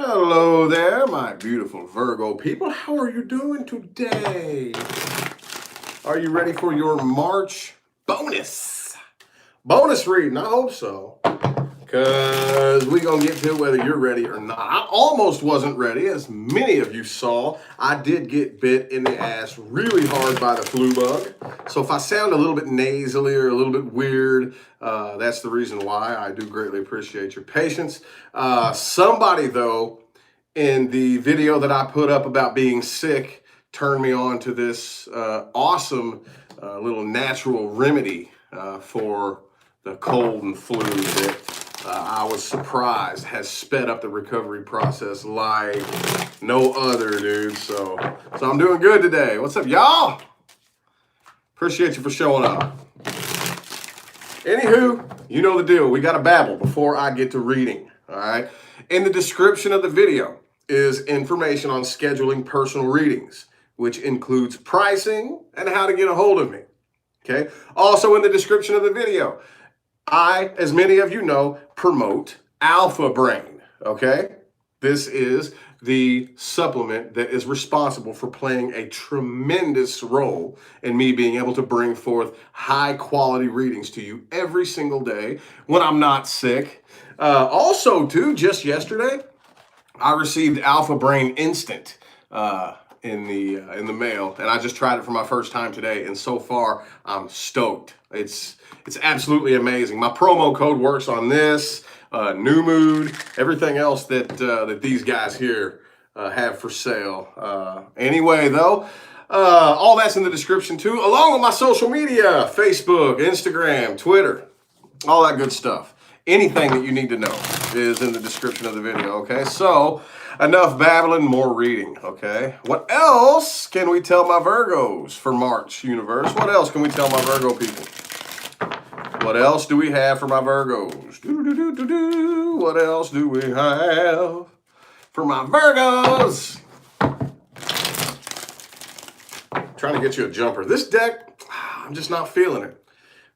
Hello there, my beautiful Virgo people. How are you doing today? Are you ready for your March bonus reading? I hope so, because we're going to get to whether you're ready or not. I almost wasn't ready. As many of you saw, I did get bit in the ass really hard by the flu bug. So if I sound a little bit nasally or a little bit weird, that's the reason why. I do greatly appreciate your patience. Somebody, though, in the video that I put up about being sick, turned me on to this awesome little natural remedy for the cold and flu that I was surprised has sped up the recovery process like no other, dude. So I'm doing good today. What's up, y'all? Appreciate you for showing up. Anywho, you know the deal. We got to babble before I get to reading, all right? In the description of the video is information on scheduling personal readings, which includes pricing and how to get a hold of me, okay? Also in the description of the video, I, as many of you know, promote Alpha Brain, okay? This is the supplement that is responsible for playing a tremendous role in me being able to bring forth high quality readings to you every single day when I'm not sick. Also, too, just yesterday, I received Alpha Brain Instant in the mail, and I just tried it for my first time today, and so far I'm stoked. It's absolutely amazing. My promo code works on this. New Mood, everything else that these guys here have for sale. Anyway, though, all that's in the description too, along with my social media, Facebook, Instagram, Twitter, all that good stuff. Anything that you need to know is in the description of the video, okay? So, enough babbling, more reading, okay? What else can we tell my Virgos for March, universe? What else can we tell my Virgo people? What else do we have for my Virgos? What else do we have for my Virgos? Trying to get you a jumper. This deck, I'm just not feeling it.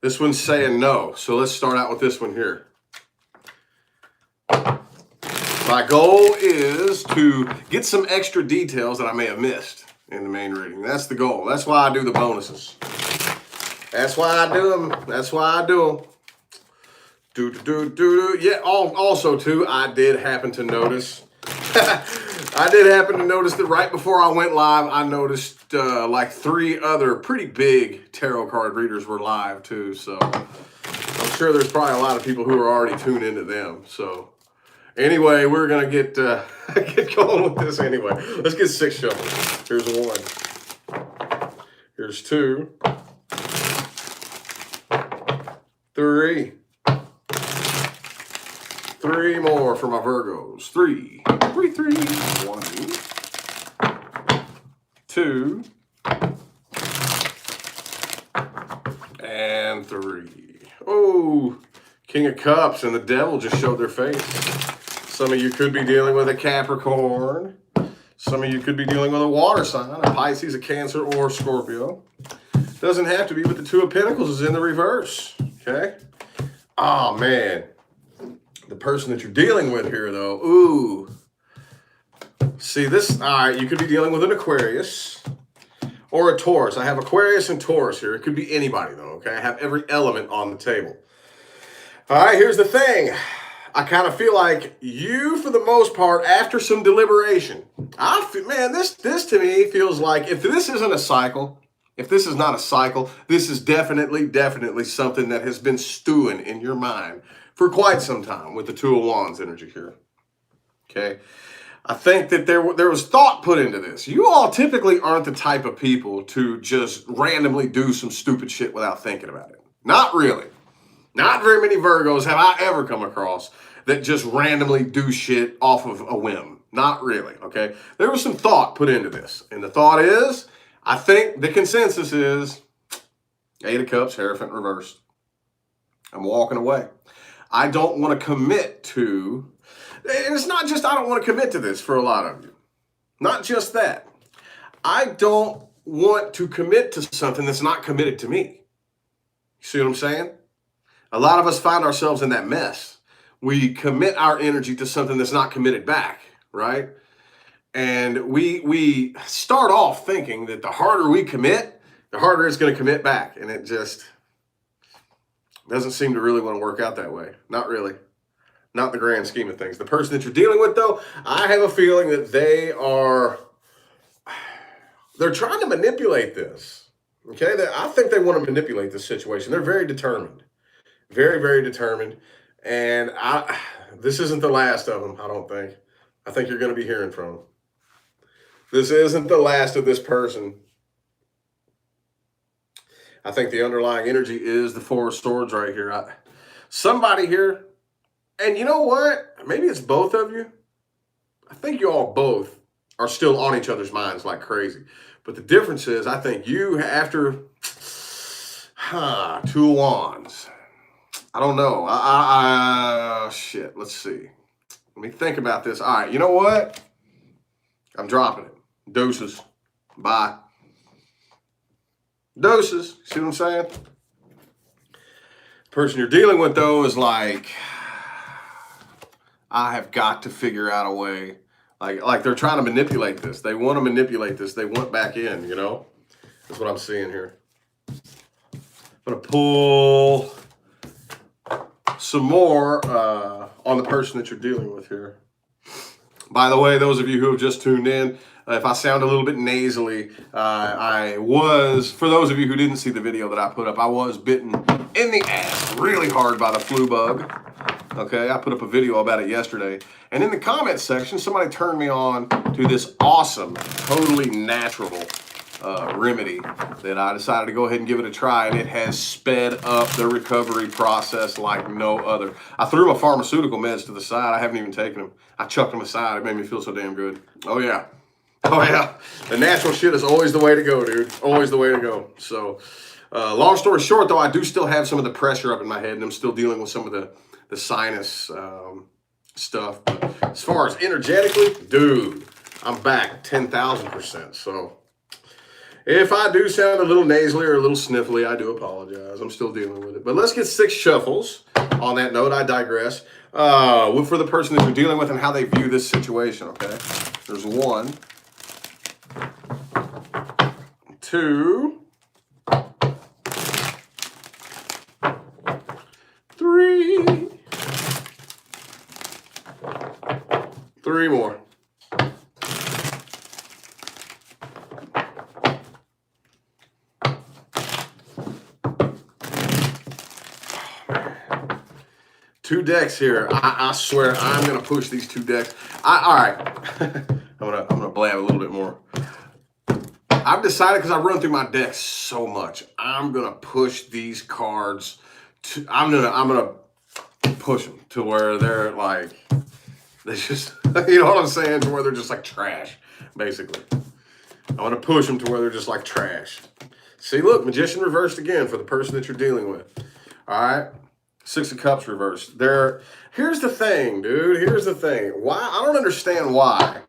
This one's saying no. So let's start out with this one here. My goal is to get some extra details that I may have missed in the main reading. That's the goal. That's why I do the bonuses. That's why I do them. That's why I do them. Yeah, also, too, I did happen to notice. That right before I went live, I noticed like 3 other pretty big tarot card readers were live, too. So I'm sure there's probably a lot of people who are already tuned into them. So anyway, we're going to get going with this anyway. Let's get 6 shuffles. Here's 1. Here's 2. 3. 3 more for my Virgos. 3. 1, 2, and 3. Oh, King of Cups and the Devil just showed their face. Some of you could be dealing with a Capricorn. Some of you could be dealing with a water sign, a Pisces, a Cancer, or Scorpio. Doesn't have to be, but the 2 of Pentacles is in the reverse. Okay. Oh, man. The person that you're dealing with here, though. Ooh. See this? All right. You could be dealing with an Aquarius or a Taurus. I have Aquarius and Taurus here. It could be anybody, though. Okay. I have every element on the table. All right. Here's the thing. I kind of feel like you, for the most part, after some deliberation, this to me feels like if this isn't a cycle, if this is not a cycle, this is definitely something that has been stewing in your mind for quite some time with the 2 of Wands energy here. Okay. I think that there was thought put into this. You all typically aren't the type of people to just randomly do some stupid shit without thinking about it. Not really. Not very many Virgos have I ever come across that just randomly do shit off of a whim. Not really, okay? There was some thought put into this. And the thought is, I think the consensus is 8 of Cups, Hierophant reversed. I'm walking away. I don't want to commit to, and it's not just I don't want to commit to this for a lot of you. Not just that. I don't want to commit to something that's not committed to me. You see what I'm saying? A lot of us find ourselves in that mess. We commit our energy to something that's not committed back. right? And we start off thinking that the harder we commit, the harder it's going to commit back. And it just doesn't seem to really want to work out that way. Not really. Not in the grand scheme of things. The person that you're dealing with, though, I have a feeling that they're trying to manipulate this. Okay? I think they want to manipulate this situation. They're very determined. Very, very determined. And this isn't the last of them, I don't think. I think you're going to be hearing from them. This isn't the last of this person. I think the underlying energy is the Four of Swords right here. Somebody here, and you know what? Maybe it's both of you. I think you all both are still on each other's minds like crazy. But the difference is, I think you, after Two of Wands, I don't know. Shit, let's see. Let me think about this. All right, you know what? I'm dropping it. Deuces. Bye. Doses. See what I'm saying? The person you're dealing with, though, is like, I have got to figure out a way. Like they're trying to manipulate this. They want to manipulate this. They want back in, you know? That's what I'm seeing here. I'm going to pull some more on the person that you're dealing with here. By the way, those of you who have just tuned in, if I sound a little bit nasally, for those of you who didn't see the video that I put up, I was bitten in the ass really hard by the flu bug. Okay, I put up a video about it yesterday. And in the comments section, somebody turned me on to this awesome, totally natural remedy that I decided to go ahead and give it a try, and it has sped up the recovery process like no other. I threw my pharmaceutical meds to the side. I haven't even taken them. I chucked them aside. It made me feel so damn good. Oh, yeah. Oh, yeah. The natural shit is always the way to go, dude. Always the way to go. So, long story short, though, I do still have some of the pressure up in my head, and I'm still dealing with some of the sinus stuff. But as far as energetically, dude, I'm back 10,000%. So, if I do sound a little nasally or a little sniffly, I do apologize. I'm still dealing with it. But let's get 6 shuffles. On that note, I digress. For the person that you're dealing with and how they view this situation, okay? There's 1, 2, 3. 3 more. Two decks here. I swear I'm gonna push these 2 decks. All right. I'm gonna blab a little bit more. I've decided, because I run through my decks so much, I'm gonna push these cards. I'm gonna push them to where they're like, they just, you know what I'm saying, to where they're just like trash, basically. I'm gonna push them to where they're just like trash. See, look, Magician reversed again for the person that you're dealing with. All right. 6 of Cups reversed. Here's the thing, dude. Here's the thing. Why? I don't understand why.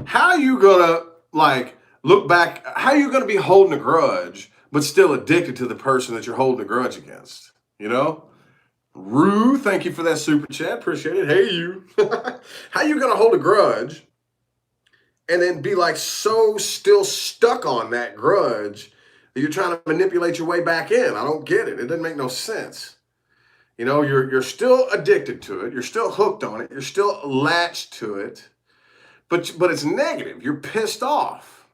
How are you gonna look back? How are you gonna be holding a grudge but still addicted to the person that you're holding a grudge against? You know? Rue, thank you for that super chat. Appreciate it. Hey, you. How you gonna hold a grudge and then be like so still stuck on that grudge that you're trying to manipulate your way back in? I don't get it. It doesn't make no sense. You know, you're still addicted to it. You're still hooked on it. You're still latched to it. But it's negative. You're pissed off.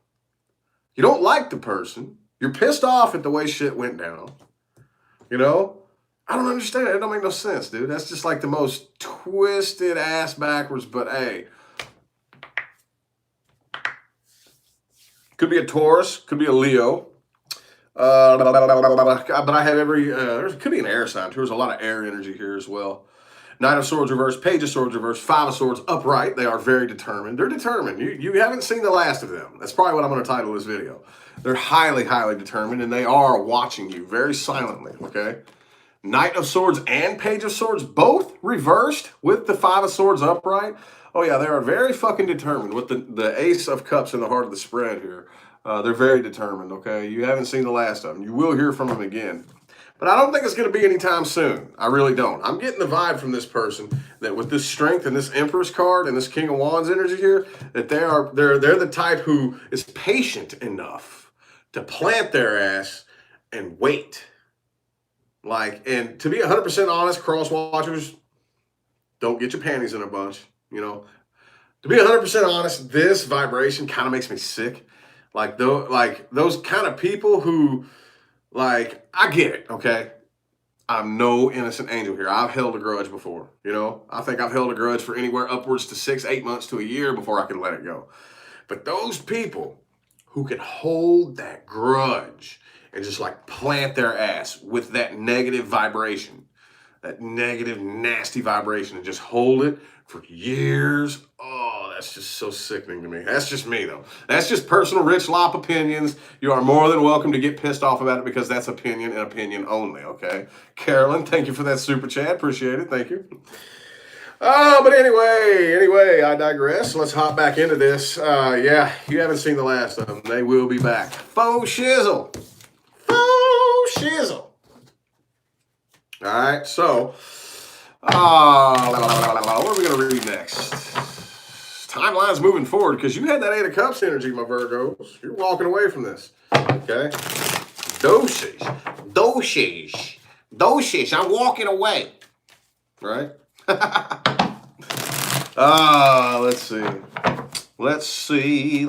You don't like the person. You're pissed off at the way shit went down. You know? I don't understand it. It don't make no sense, dude. That's just like the most twisted ass backwards, but hey. Could be a Taurus. Could be a Leo. But I have there could be an air sign too. There's a lot of air energy here as well. Knight of Swords reversed, Page of Swords reversed, 5 of Swords upright. They are very determined. They're determined. You haven't seen the last of them. That's probably what I'm going to title this video. They're highly, highly determined, and they are watching you very silently, okay? Knight of Swords and Page of Swords both reversed with the 5 of Swords upright. Oh yeah, they are very fucking determined with the Ace of Cups in the heart of the spread here. They're very determined, okay? You haven't seen the last of them. You will hear from them again. But I don't think it's going to be anytime soon. I really don't. I'm getting the vibe from this person that with this strength and this Empress card and this King of Wands energy here, that they're the type who is patient enough to plant their ass and wait. Like, and to be 100% honest, cross watchers, don't get your panties in a bunch, you know. To be 100% honest, this vibration kind of makes me sick. Like those kind of people who, like, I get it, okay? I'm no innocent angel here. I've held a grudge before, you know? I think I've held a grudge for anywhere upwards to 6, 8 months to a year before I could let it go. But those people who can hold that grudge and just like plant their ass with that negative vibration, that negative, nasty vibration, and just hold it for years. Oh, that's just so sickening to me. That's just me, though. That's just personal Rich Lop opinions. You are more than welcome to get pissed off about it because that's opinion and opinion only, okay? Carolyn, thank you for that super chat. Appreciate it. Thank you. But anyway, I digress. Let's hop back into this. Yeah, you haven't seen the last of them. They will be back. Faux shizzle. Faux shizzle. All right, so, what are we going to read next? Timeline's moving forward because you had that 8 of Cups energy, my Virgos. You're walking away from this, okay? Dosage. I'm walking away, right? Let's see.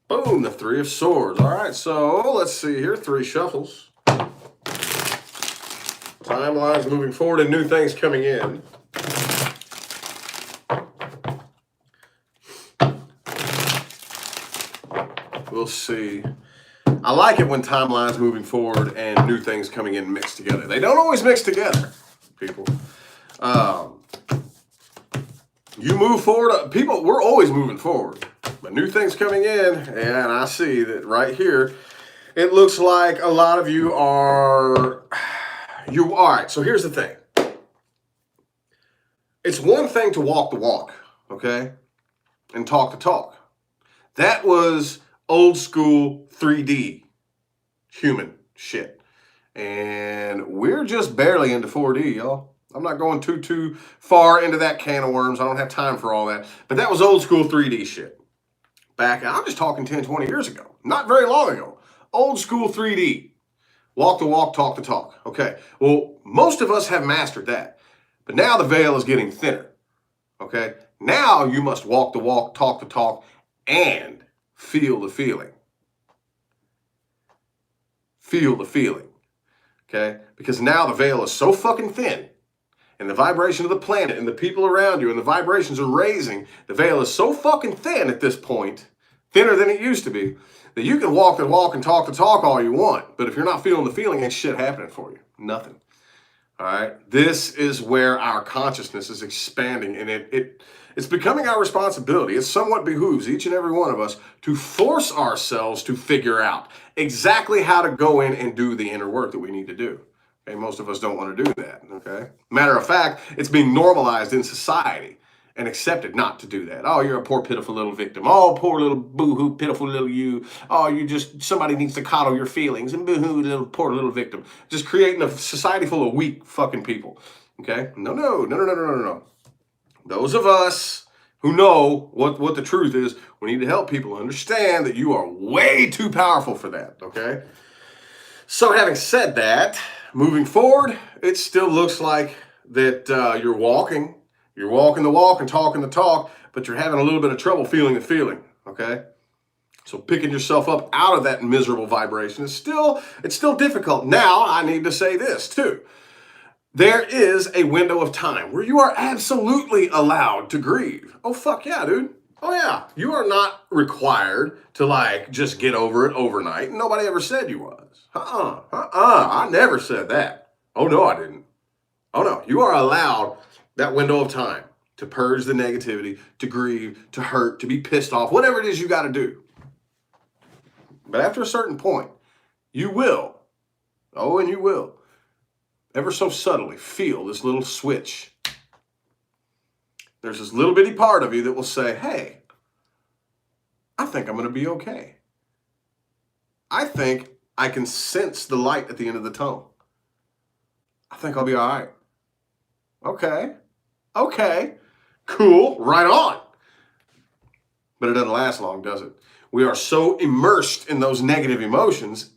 Boom, the 3 of Swords. All right, so let's see here. 3 shuffles. Timeline's moving forward and new things coming in. We'll see. I like it when timeline's moving forward and new things coming in mixed together. They don't always mix together, people. You move forward. People, we're always moving forward. But new things coming in, and I see that right here, it looks like a lot of you are, all right, so here's the thing. It's one thing to walk the walk, okay, and talk the talk. That was old school 3D human shit. And we're just barely into 4D, y'all. I'm not going too far into that can of worms. I don't have time for all that. But that was old school 3D shit. Back, I'm just talking 10, 20 years ago. Not very long ago. Old school 3D. Walk the walk, talk the talk. Okay, well, most of us have mastered that. But now the veil is getting thinner. Okay, now you must walk the walk, talk the talk, and feel the feeling. Feel the feeling. Okay, because now the veil is so fucking thin, and the vibration of the planet and the people around you and the vibrations are raising. The veil is so fucking thin at this point, thinner than it used to be, that you can walk the walk and talk the talk all you want. But if you're not feeling the feeling, ain't shit happening for you. Nothing. All right. This is where our consciousness is expanding, and it's becoming our responsibility. It somewhat behooves each and every one of us to force ourselves to figure out exactly how to go in and do the inner work that we need to do. Okay, most of us don't want to do that. Okay. Matter of fact, it's being normalized in society and accepted not to do that. Oh, you're a poor, pitiful little victim. Oh, poor little boo-hoo, pitiful little you. Oh, somebody needs to coddle your feelings. And boo-hoo, little poor little victim. Just creating a society full of weak fucking people. Okay? No. Those of us who know what the truth is, we need to help people understand that you are way too powerful for that. Okay? So having said that, moving forward, it still looks like that you're walking the walk and talking the talk, but you're having a little bit of trouble feeling the feeling, okay? So picking yourself up out of that miserable vibration is still difficult. Now, I need to say this too. There is a window of time where you are absolutely allowed to grieve. Oh, fuck yeah, dude. Oh yeah, you are not required to like just get over it overnight. Nobody ever said you was. I never said that. Oh no, I didn't. Oh no, you are allowed that window of time to purge the negativity, to grieve, to hurt, to be pissed off, whatever it is you got to do. But after a certain point, you will, and you will, ever so subtly feel this little switch. There's this little bitty part of you that will say, hey, I think I'm going to be okay. I think I can sense the light at the end of the tunnel. I think I'll be all right. Okay. Cool. Right on. But it doesn't last long, does it? We are so immersed in those negative emotions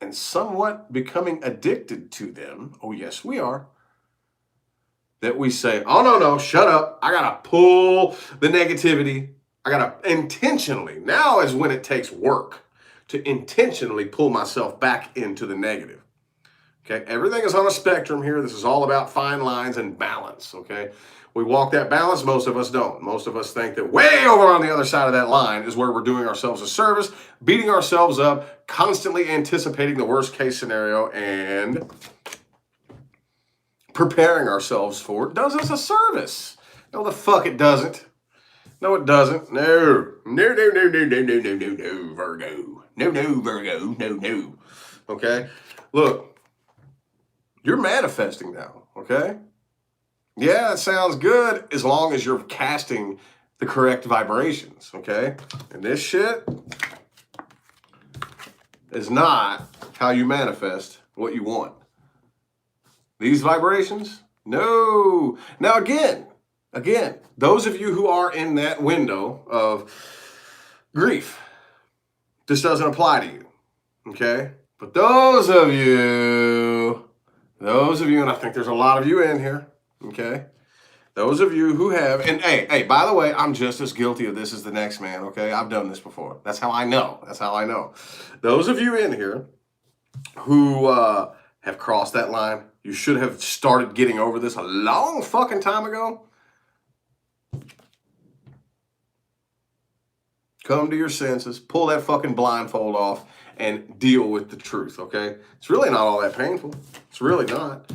and somewhat becoming addicted to them. Oh, yes, we are. That we say, oh, no, shut up. I got to pull the negativity. I got to intentionally. Now is when it takes work to intentionally pull myself back into the negative. Okay, everything is on a spectrum here. This is all about fine lines and balance, okay? We walk that balance, most of us don't. Most of us think that way over on the other side of that line is where we're doing ourselves a service, beating ourselves up, constantly anticipating the worst case scenario and preparing ourselves for it does us a service. No, the fuck it doesn't. No, it doesn't. No, Virgo. No, Virgo. No. Okay? Look, you're manifesting now, okay? Yeah, it sounds good as long as you're casting the correct vibrations, okay? And this shit is not how you manifest what you want. These vibrations? No. Now again, those of you who are in that window of grief, this doesn't apply to you, okay? But those of you, and I think there's a lot of you in here, okay? Those of you who have, and hey, by the way, I'm just as guilty of this as the next man, okay? I've done this before. That's how I know. Those of you in here who have crossed that line, you should have started getting over this a long fucking time ago. Come to your senses, pull that fucking blindfold off, and deal with the truth, okay? It's really not all that painful. It's really not,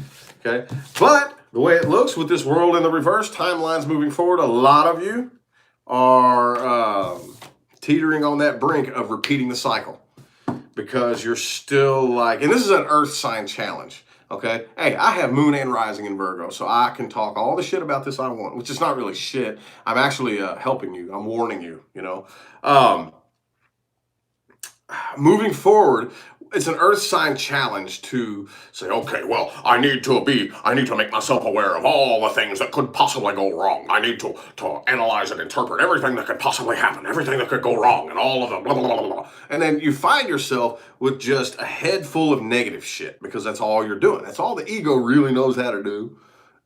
okay? But the way it looks with this world in the reverse, timelines moving forward, a lot of you are teetering on that brink of repeating the cycle because you're still like, and this is an earth sign challenge, okay? Hey, I have moon and rising in Virgo, so I can talk all the shit about this I want, which is not really shit. I'm actually helping you. I'm warning you, you know? Moving forward, it's an earth sign challenge to say, okay, well, I need to make myself aware of all the things that could possibly go wrong. I need to analyze and interpret everything that could possibly happen, everything that could go wrong, and all of the blah, blah, blah, blah. And then you find yourself with just a head full of negative shit because that's all you're doing. That's all the ego really knows how to do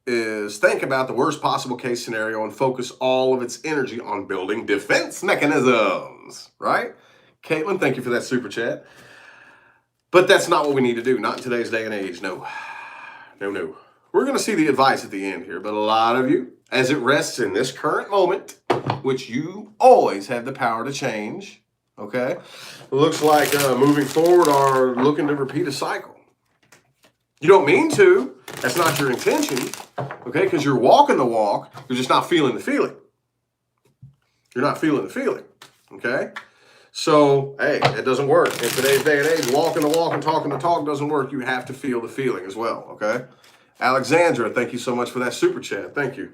is think about the worst possible case scenario and focus all of its energy on building defense mechanisms, right? Caitlin, thank you for that super chat. But that's not what we need to do. Not in today's day and age. No. We're going to see the advice at the end here. But a lot of you, as it rests in this current moment, which you always have the power to change, okay? It looks like moving forward are looking to repeat a cycle. You don't mean to. That's not your intention, okay? Because you're walking the walk. You're just not feeling the feeling. You're not feeling the feeling, okay? So, hey, it doesn't work. In today's day and age, walking the walk and talking the talk doesn't work. You have to feel the feeling as well, okay? Alexandra, thank you so much for that super chat. Thank you.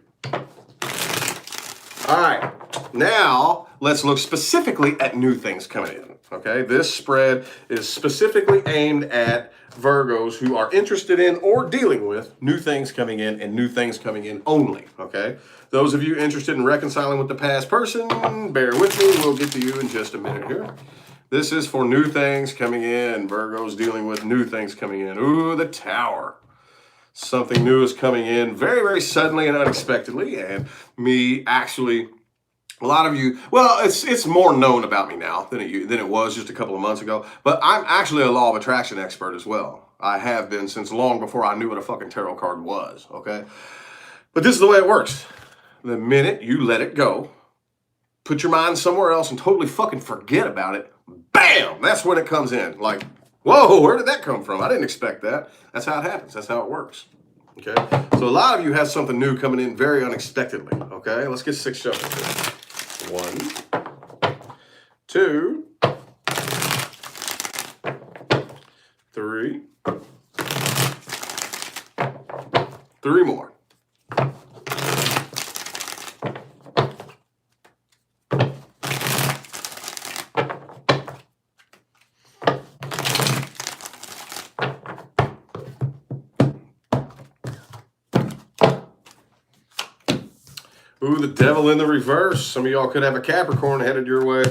All right, now let's look specifically at new things coming in, okay? This spread is specifically aimed at Virgos who are interested in or dealing with new things coming in and new things coming in only, okay? Those of you interested in reconciling with the past person, bear with me. We'll get to you in just a minute here. This is for new things coming in. Virgos dealing with new things coming in. Ooh, the Tower. Something new is coming in very, very suddenly and unexpectedly. And me actually, a lot of you, well, it's more known about me now than it was just a couple of months ago. But I'm actually a law of attraction expert as well. I have been since long before I knew what a fucking tarot card was, okay? But this is the way it works. The minute you let it go, put your mind somewhere else and totally fucking forget about it, bam, that's when it comes in. Like, whoa, where did that come from? I didn't expect that. That's how it happens. That's how it works. Okay? So a lot of you have something new coming in very unexpectedly. Okay? Let's get 6 shuffles here. 1, 2, 3. 3 more. Ooh, the devil in the reverse. Some of y'all could have a Capricorn headed your way.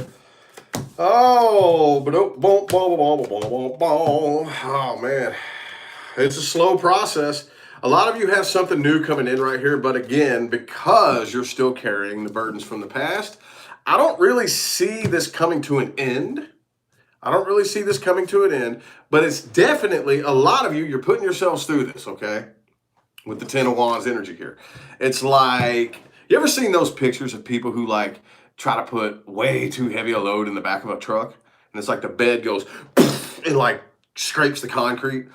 Oh, man. It's a slow process. A lot of you have something new coming in right here, but again, because you're still carrying the burdens from the past, I don't really see this coming to an end. But it's definitely, a lot of you, you're putting yourselves through this, okay? With the Ten of Wands energy here. It's like, you ever seen those pictures of people who like try to put way too heavy a load in the back of a truck? And it's like the bed goes and like scrapes the concrete,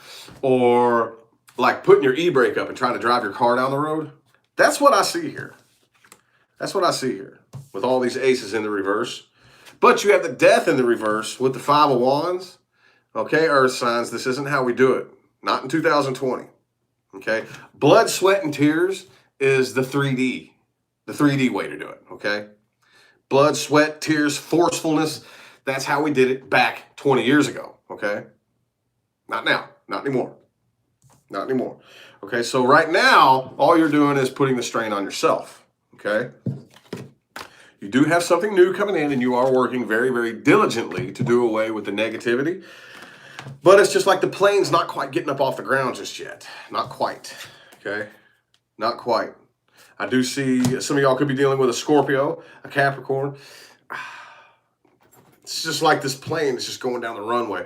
or like putting your e-brake up and trying to drive your car down the road. That's what I see here. With all these aces in the reverse. But you have the death in the reverse with the Five of Wands. Okay, earth signs, this isn't how we do it. Not in 2020. Okay, blood, sweat, and tears is the 3D way to do it. Okay, blood, sweat, tears, forcefulness. That's how we did it back 20 years ago. Okay, not now, not anymore. Okay, so right now, all you're doing is putting the strain on yourself. Okay, you do have something new coming in, and you are working very, very diligently to do away with the negativity. But it's just like the plane's not quite getting up off the ground just yet. Not quite. Okay? Not quite. I do see some of y'all could be dealing with a Scorpio, a Capricorn. It's just like this plane is just going down the runway.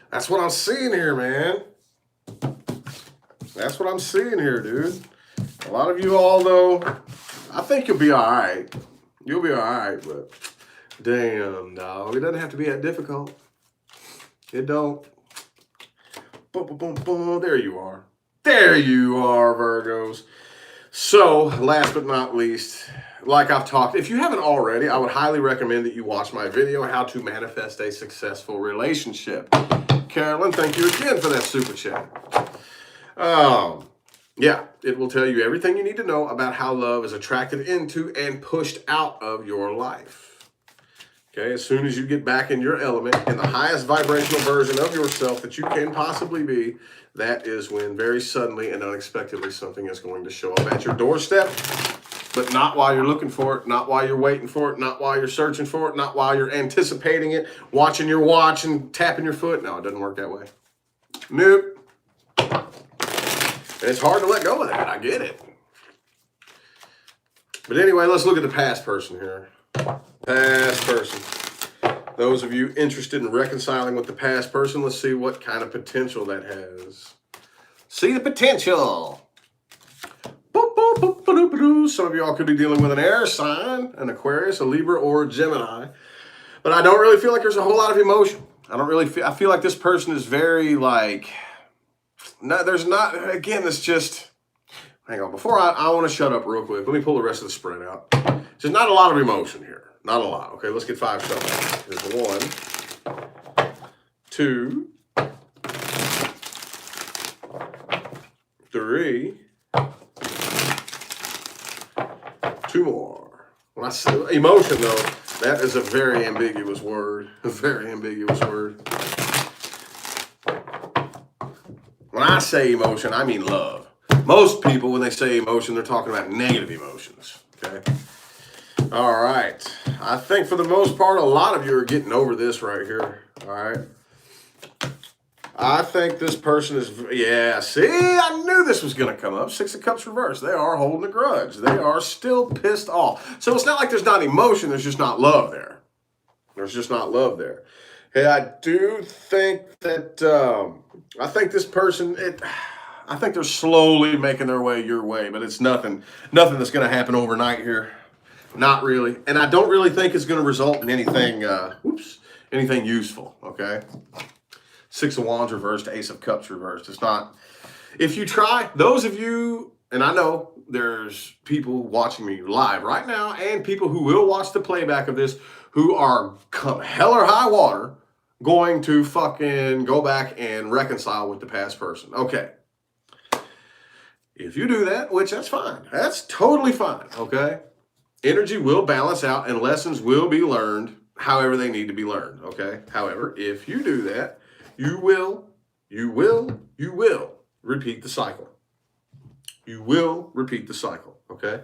That's what I'm seeing here, man. That's what I'm seeing here, dude. A lot of you all, though, I think you'll be all right. You'll be all right, but damn, dog. It doesn't have to be that difficult. It don't. Boom, boom, boom, boom. There you are. There you are, Virgos. So, last but not least, like I've talked, if you haven't already, I would highly recommend that you watch my video, How to Manifest a Successful Relationship. Carolyn, thank you again for that super chat. Yeah, it will tell you everything you need to know about how love is attracted into and pushed out of your life. Okay, as soon as you get back in your element, in the highest vibrational version of yourself that you can possibly be, that is when very suddenly and unexpectedly something is going to show up at your doorstep, but not while you're looking for it, not while you're waiting for it, not while you're searching for it, not while you're anticipating it, watching your watch and tapping your foot. No, it doesn't work that way. Nope. And it's hard to let go of that. I get it. But anyway, let's look at the past person here. Past person. Those of you interested in reconciling with the past person, let's see what kind of potential that has. See the potential. Some of y'all could be dealing with an air sign, an Aquarius, a Libra, or a Gemini. But I don't really feel like there's a whole lot of emotion. I feel like this person is very like... No, there's not, again, it's just, hang on, before I want to shut up real quick. Let me pull the rest of the spread out. There's not a lot of emotion here. Not a lot. Okay, let's get 5 shuffles. Here's 1, 2, 3, 2 more. When I say emotion, though, that is a very ambiguous word. A very ambiguous word. When I say emotion, I mean love. Most people, when they say emotion, they're talking about negative emotions, okay? All right. I think for the most part, a lot of you are getting over this right here, all right? I think this person is, yeah, see, I knew this was going to come up. 6 of Cups reversed. They are holding a grudge. They are still pissed off. So it's not like there's not emotion. There's just not love there. There's just not love there. Hey, I do think that, I think this person, I think they're slowly making their way your way, but it's nothing that's going to happen overnight here. Not really. And I don't really think it's going to result in anything, anything useful, okay? 6 of Wands reversed, Ace of Cups reversed. It's not, if you try, those of you, and I know there's people watching me live right now and people who will watch the playback of this who are come hell or high water going to fucking go back and reconcile with the past person. Okay. If you do that, which that's fine. That's totally fine, okay? Energy will balance out and lessons will be learned however they need to be learned, okay? However, if you do that, you will repeat the cycle. You will repeat the cycle, okay?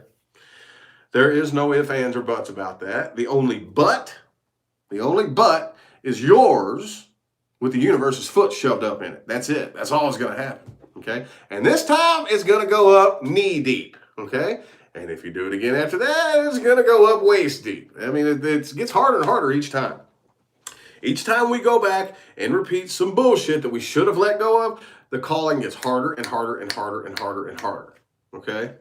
There is no ifs, ands, or buts about that. The only but is yours with the universe's foot shoved up in it. That's it. That's all that's going to happen, okay? And this time, it's going to go up knee deep, okay? And if you do it again after that, it's going to go up waist deep. I mean, it gets harder and harder each time. Each time we go back and repeat some bullshit that we should have let go of, the calling gets harder and harder and harder and harder and harder, okay?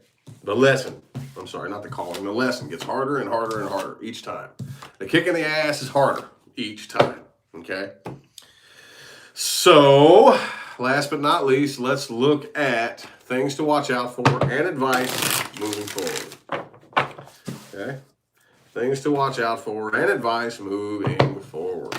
The lesson, I'm sorry, not the calling, the lesson gets harder and harder and harder each time. The kick in the ass is harder each time, okay? So, last but not least, let's look at things to watch out for and advice moving forward, okay? Things to watch out for and advice moving forward.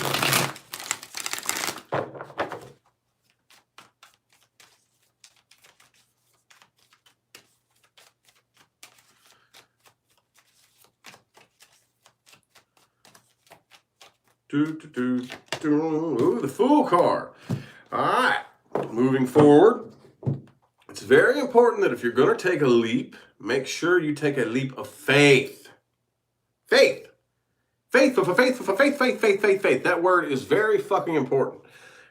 Ooh, the Fool card. All right, moving forward. It's very important that if you're going to take a leap, make sure you take a leap of faith. Faith. Faith. That word is very fucking important.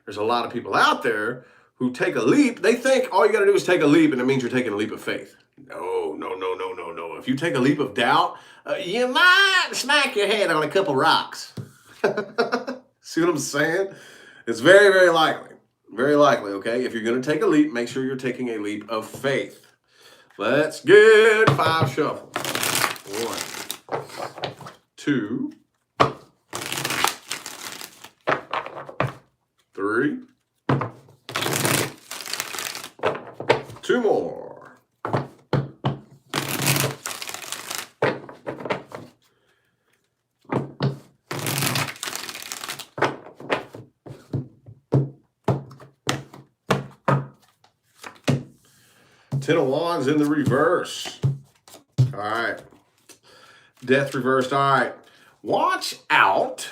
There's a lot of people out there who take a leap. They think all you got to do is take a leap and it means you're taking a leap of faith. No. If you take a leap of doubt, you might smack your head on a couple rocks. See what I'm saying? It's very, very likely. Very likely, okay? If you're going to take a leap, make sure you're taking a leap of faith. Let's get 5 shuffle. 1, 2, 3. 2 more. 10 of Wands in the reverse. All right. Death reversed. All right. Watch out.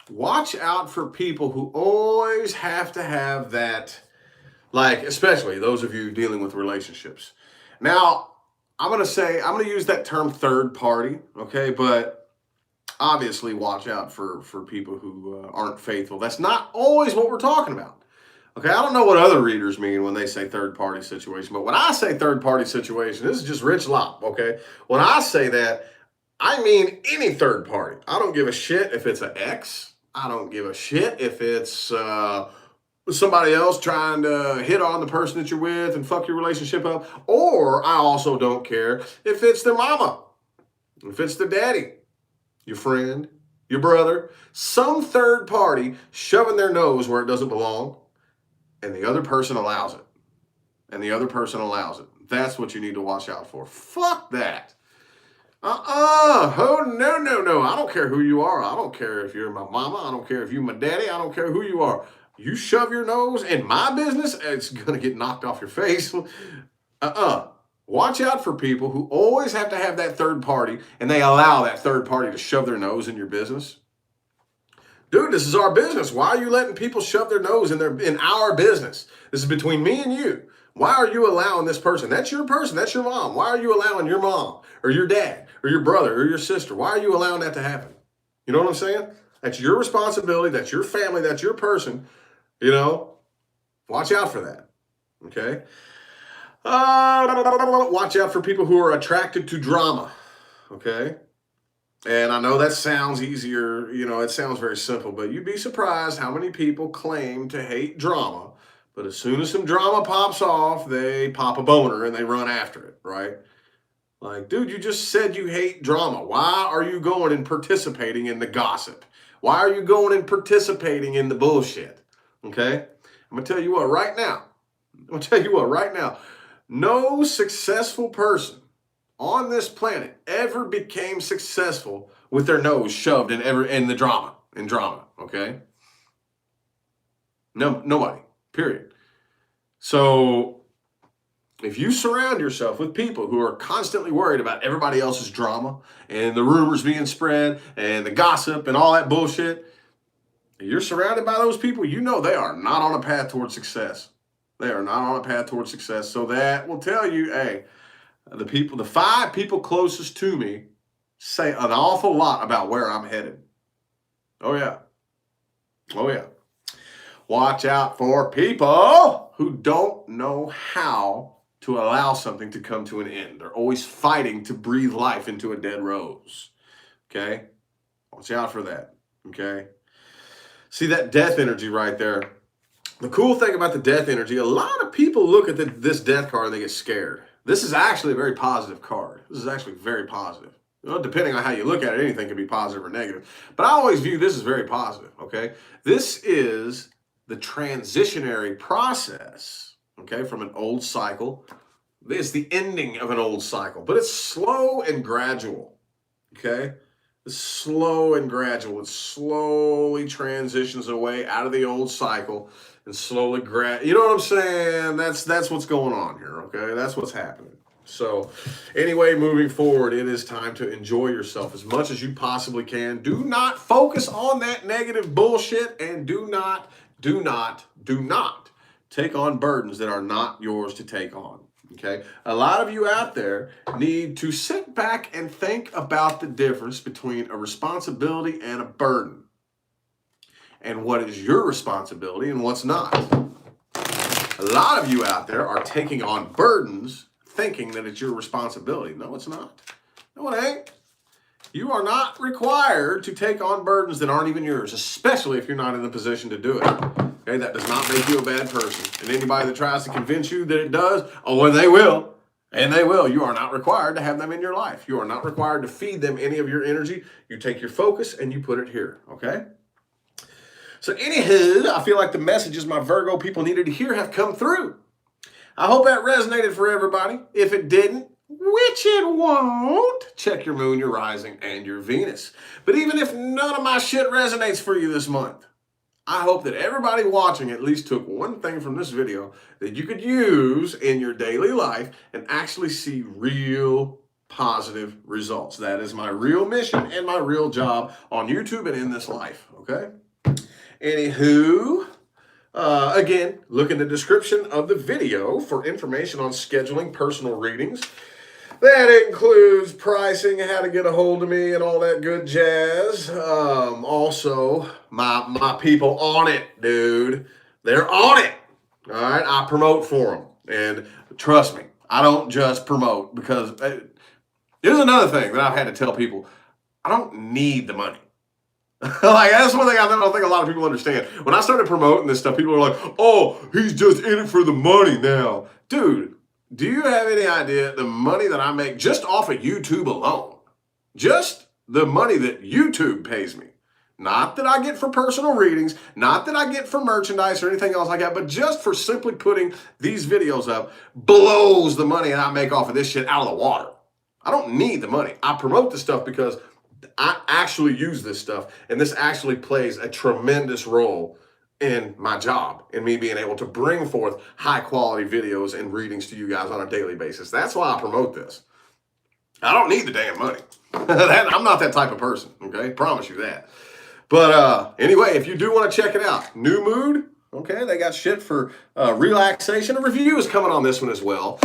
Watch out for people who always have to have that, like, especially those of you dealing with relationships. Now, I'm going to use that term third party, okay? But obviously watch out for people who aren't faithful. That's not always what we're talking about. Okay, I don't know what other readers mean when they say third-party situation, but when I say third-party situation, this is just Rich Lop, okay? When I say that, I mean any third party. I don't give a shit if it's an ex. I don't give a shit if it's somebody else trying to hit on the person that you're with and fuck your relationship up. Or I also don't care if it's their mama, if it's their daddy, your friend, your brother, some third party shoving their nose where it doesn't belong. And the other person allows it. And the other person allows it. That's what you need to watch out for. Fuck that. Oh, no. I don't care who you are. I don't care if you're my mama. I don't care if you're my daddy. I don't care who you are. You shove your nose in my business, it's going to get knocked off your face. Watch out for people who always have to have that third party, and they allow that third party to shove their nose in your business. Dude, this is our business. Why are you letting people shove their nose in our business? This is between me and you. Why are you allowing this person? That's your person. That's your mom. Why are you allowing your mom or your dad or your brother or your sister? Why are you allowing that to happen? You know what I'm saying? That's your responsibility. That's your family. That's your person. You know, watch out for that. Okay? Watch out for people who are attracted to drama. Okay? And I know that sounds easier, you know, it sounds very simple, but you'd be surprised how many people claim to hate drama, but as soon as some drama pops off, they pop a boner and they run after it, right? Like, dude, you just said you hate drama. Why are you going and participating in the gossip? Why are you going and participating in the bullshit? Okay? I'm going to tell you what right now. No successful person on this planet ever became successful with their nose shoved in drama, okay? No, nobody, period. So if you surround yourself with people who are constantly worried about everybody else's drama and the rumors being spread and the gossip and all that bullshit, you're surrounded by those people, you know they are not on a path towards success, They are not on a path towards success. So that will tell you, hey, the 5 people closest to me say an awful lot about where I'm headed. Oh, yeah. Oh, yeah. Watch out for people who don't know how to allow something to come to an end. They're always fighting to breathe life into a dead rose. Okay? Watch out for that. Okay? See that death energy right there? The cool thing about the death energy, a lot of people look at this death card and they get scared. This is actually a very positive card. This is actually very positive. Well, depending on how you look at it, anything can be positive or negative. But I always view this as very positive, okay? This is the transitionary process, okay, from an old cycle. It's the ending of an old cycle, but it's slow and gradual, okay? It's slow and gradual. It slowly transitions away out of the old cycle and slowly you know what I'm saying? That's what's going on here, okay? That's what's happening. So anyway, moving forward, it is time to enjoy yourself as much as you possibly can. Do not focus on that negative bullshit, and do not take on burdens that are not yours to take on. Okay, a lot of you out there need to sit back and think about the difference between a responsibility and a burden, and what is your responsibility and what's not. A lot of you out there are taking on burdens thinking that it's your responsibility. No, it's not. No, it ain't. You are not required to take on burdens that aren't even yours, especially if you're not in the position to do it. Okay, that does not make you a bad person. And anybody that tries to convince you that it does, oh, and they will. And they will. You are not required to have them in your life. You are not required to feed them any of your energy. You take your focus and you put it here, okay? So anywho, I feel like the messages my Virgo people needed to hear have come through. I hope that resonated for everybody. If it didn't, which it won't, check your moon, your rising, and your Venus. But even if none of my shit resonates for you this month, I hope that everybody watching at least took one thing from this video that you could use in your daily life and actually see real positive results. That is my real mission and my real job on YouTube and in this life, okay? Anywho, again, look in the description of the video for information on scheduling personal readings. That includes pricing, how to get a hold of me, and all that good jazz. Also, my people on it, dude. They're on it. All right, I promote for them. And trust me, I don't just promote because here's another thing that I've had to tell people. I don't need the money. Like, that's one thing I don't think a lot of people understand. When I started promoting this stuff, people are like, oh, he's just in it for the money now. Dude, do you have any idea the money that I make just off of YouTube alone? Just the money that YouTube pays me. Not that I get for personal readings, not that I get for merchandise or anything else like that, but just for simply putting these videos up blows the money that I make off of this shit out of the water. I don't need the money. I promote this stuff because I actually use this stuff, and this actually plays a tremendous role in my job, in me being able to bring forth high quality videos and readings to you guys on a daily basis. That's why I promote this. I don't need the damn money. I'm not that type of person, okay? Promise you that. But anyway, if you do want to check it out, New Mood, okay? They got shit for relaxation. A review is coming on this one as well.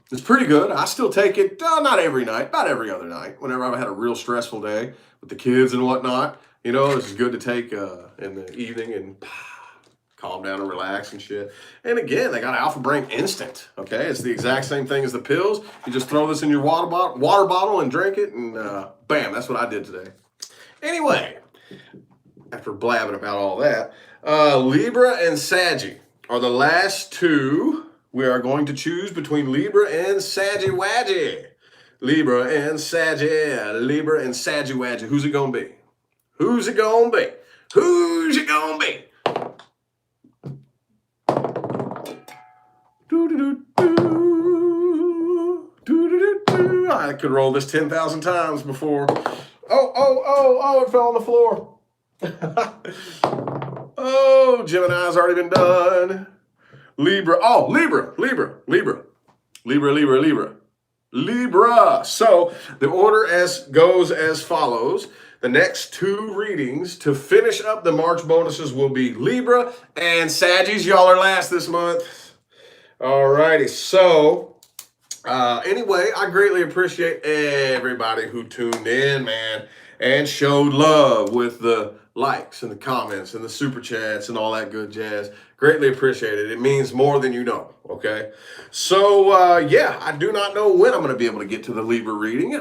It's pretty good. I still take it, not every night, about every other night. Whenever I've had a real stressful day with the kids and whatnot, you know, this is good to take in the evening and calm down and relax and shit. And again, they got Alpha Brain Instant, okay? It's the exact same thing as the pills. You just throw this in your water bottle and drink it, and bam, that's what I did today. Anyway, after blabbing about all that, Libra and Saggy are the last two. We are going to choose between Libra and Saggy Waggy. Libra and Saggy. Libra and Saggy Waggy. Who's it going to be? Who's it going to be? Who's it going to be? I could roll this 10,000 times before. Oh, it fell on the floor. Oh, Gemini's already been done. Libra. Oh, Libra. Libra. So the order goes as follows. The next 2 readings to finish up the March bonuses will be Libra and Saggies. Y'all are last this month. Alrighty, so anyway, I greatly appreciate everybody who tuned in, man, and showed love with the likes and the comments and the super chats and all that good jazz. Greatly appreciate it. It means more than you know, okay? So, yeah, I do not know when I'm going to be able to get to the Libra reading.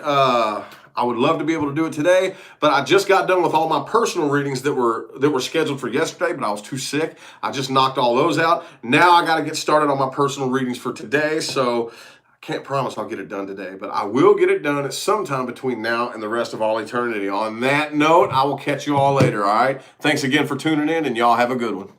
I would love to be able to do it today, but I just got done with all my personal readings that were scheduled for yesterday, but I was too sick. I just knocked all those out. Now I got to get started on my personal readings for today, so I can't promise I'll get it done today, but I will get it done at some time between now and the rest of all eternity. On that note, I will catch you all later, all right? Thanks again for tuning in, and y'all have a good one.